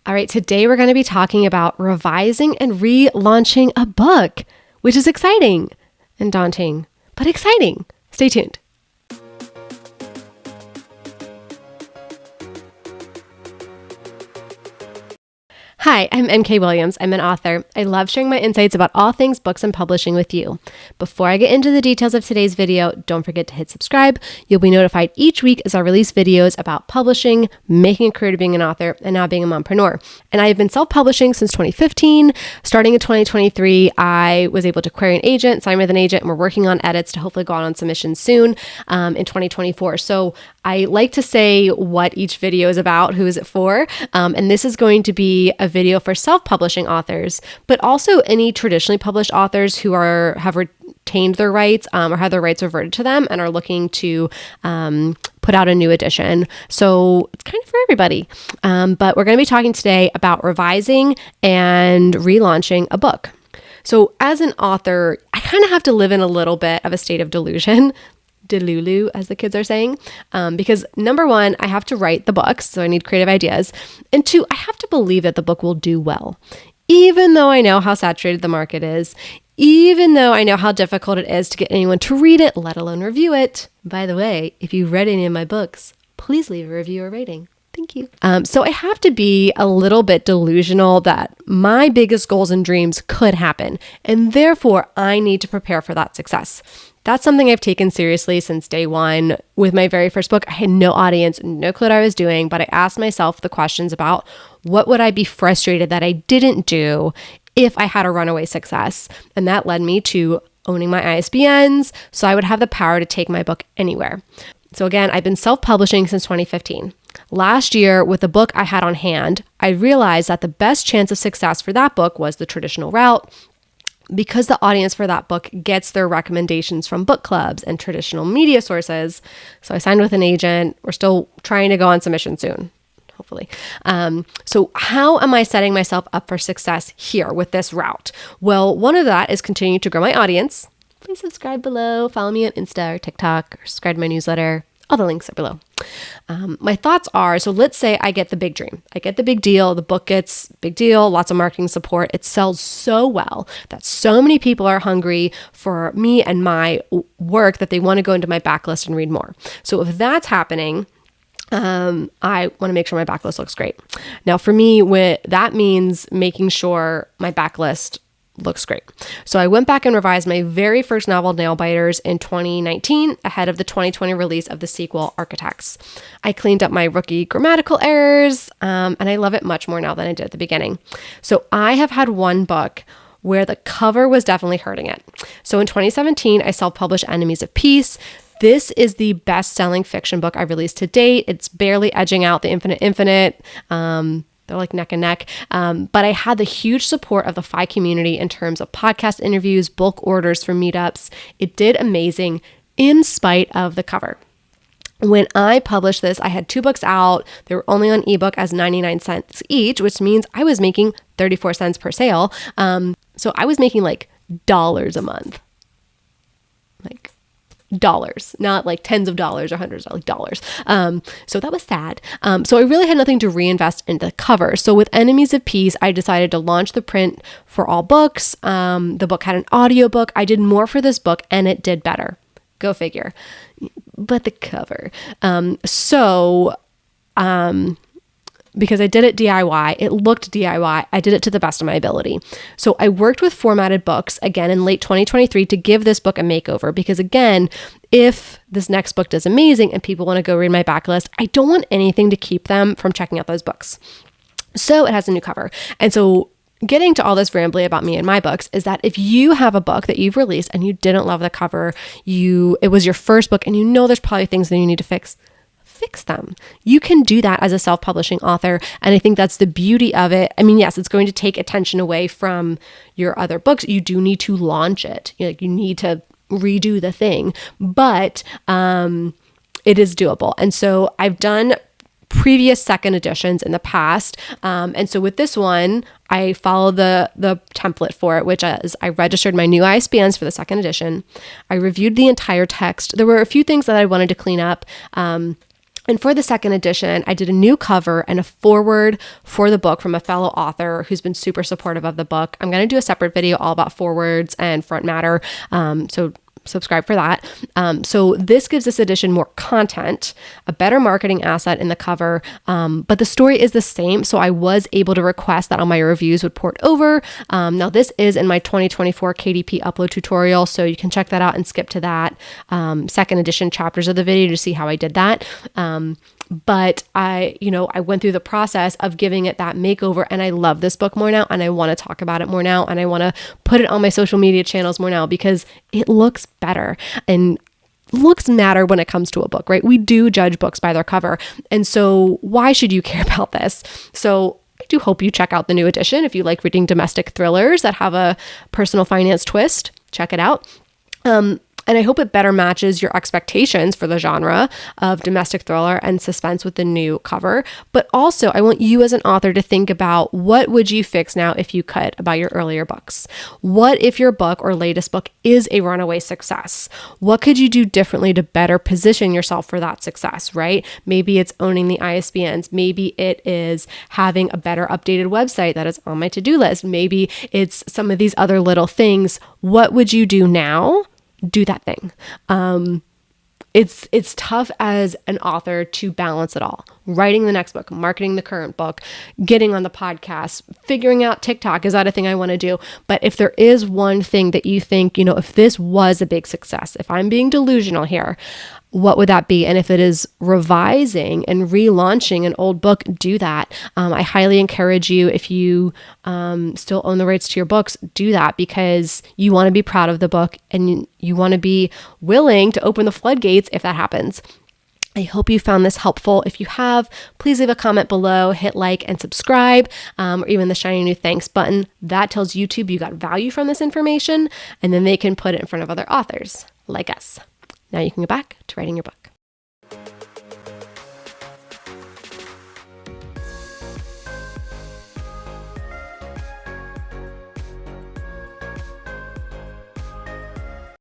All right, today we're going to be talking about revising and relaunching a book, which is exciting and daunting, but exciting. Stay tuned. Hi, I'm MK Williams. I'm an author. I love sharing my insights about all things books and publishing with you. Before I get into the details of today's video, don't forget to hit subscribe. You'll be notified each week as I release videos about publishing, making a career to being an author, and now being a mompreneur. And I have been self-publishing since 2015. Starting in 2023, I was able to query an agent, sign with an agent, and we're working on edits to hopefully go out on submission soon in 2024. So I like to say what each video is about, who is it for, and this is going to be a video for self-publishing authors, but also any traditionally published authors who have retained their rights or have their rights reverted to them and are looking to put out a new edition. So it's kind of for everybody. But we're going to be talking today about revising and relaunching a book. So as an author, I kind of have to live in a little bit of a state of delusion. Delulu, as the kids are saying, because number one, I have to write the books, so I need creative ideas. And two, I have to believe that the book will do well. Even though I know how saturated the market is, even though I know how difficult it is to get anyone to read it, let alone review it. By the way, if you've read any of my books, please leave a review or rating. Thank you. So I have to be a little bit delusional that my biggest goals and dreams could happen, and therefore I need to prepare for that success. That's something I've taken seriously since day one. With my very first book, I had no audience, no clue what I was doing, but I asked myself the questions about what would I be frustrated that I didn't do if I had a runaway success? And that led me to owning my ISBNs, so I would have the power to take my book anywhere. So again, I've been self-publishing since 2015. Last year, with the book I had on hand, I realized that the best chance of success for that book was the traditional route, because the audience for that book gets their recommendations from book clubs and traditional media sources. So I signed with an agent. We're still trying to go on submission soon, hopefully. So how am I setting myself up for success here with this route? Well, one of that is continuing to grow my audience. Please subscribe below, follow me on Insta or TikTok, or subscribe to my newsletter. All the links are below. My thoughts are, so let's say I get the big dream. I get the big deal. The book gets big deal, lots of marketing support. It sells so well that so many people are hungry for me and my work that they want to go into my backlist and read more. So if that's happening, I want to make sure my backlist looks great. Now for me, that means making sure my backlist looks great. So I went back and revised my very first novel, Nail Biters, in 2019, ahead of the 2020 release of the sequel, Architects. I cleaned up my rookie grammatical errors, and I love it much more now than I did at the beginning. So I have had one book where the cover was definitely hurting it. So in 2017, I self-published Enemies of Peace. This is the best-selling fiction book I've released to date. It's barely edging out The Infinite Infinite. They're like neck and neck. But I had the huge support of the FI community in terms of podcast interviews, bulk orders for meetups. It did amazing in spite of the cover. When I published this, I had 2 books out. They were only on ebook as 99 cents each, which means I was making 34 cents per sale. So I was making like dollars a month. Like dollars, not like tens of dollars or hundreds, like dollars. So that was sad. So I really had nothing to reinvest into the cover. So with Enemies of Peace, I decided to launch the print for all books. The book had an audiobook. I did more for this book and it did better. Go figure. But the cover. Because I did it DIY, it looked DIY, I did it to the best of my ability. So I worked with formatted books again in late 2023 to give this book a makeover, because again, if this next book does amazing and people want to go read my backlist, I don't want anything to keep them from checking out those books. So it has a new cover. And so getting to all this rambly about me and my books is that if you have a book that you've released and you didn't love the cover, it was your first book and you know there's probably things that you need to fix them. You can do that as a self-publishing author. And I think that's the beauty of it. I mean, yes, it's going to take attention away from your other books. You do need to launch it. You need to redo the thing, but it is doable. And so I've done previous second editions in the past. And so with this one, I follow the template for it, which is I registered my new ISBNs for the second edition. I reviewed the entire text. There were a few things that I wanted to clean up. And for the second edition, I did a new cover and a foreword for the book from a fellow author who's been super supportive of the book. I'm going to do a separate video all about forewords and front matter. So subscribe for that. So this gives this edition more content, a better marketing asset in the cover, but the story is the same. So I was able to request that all my reviews would port over. Now this is in my 2024 KDP upload tutorial, so you can check that out and skip to that second edition chapters of the video to see how I did that. But I went through the process of giving it that makeover, and I love this book more now, and I want to talk about it more now, and I want to put it on my social media channels more now because it looks better, and looks matter when it comes to a book, right? We do judge books by their cover. And so why should you care about this? So I do hope you check out the new edition. If you like reading domestic thrillers that have a personal finance twist, check it out. And I hope it better matches your expectations for the genre of domestic thriller and suspense with the new cover. But also, I want you as an author to think about what would you fix now if you could about your earlier books? What if your book or latest book is a runaway success? What could you do differently to better position yourself for that success, right? Maybe it's owning the ISBNs. Maybe it is having a better updated website that is on my to-do list. Maybe it's some of these other little things. What would you do now? Do that thing. It's tough as an author to balance it all. Writing the next book, marketing the current book, getting on the podcast, figuring out TikTok. Is that a thing I want to do? But if there is one thing that you think, if this was a big success, if I'm being delusional here, what would that be? And if it is revising and relaunching an old book, do that. I highly encourage you, if you still own the rights to your books, do that because you want to be proud of the book and you want to be willing to open the floodgates if that happens. I hope you found this helpful. If you have, please leave a comment below, hit like and subscribe, or even the shiny new thanks button. That tells YouTube you got value from this information, and then they can put it in front of other authors like us. Now you can go back to writing your book.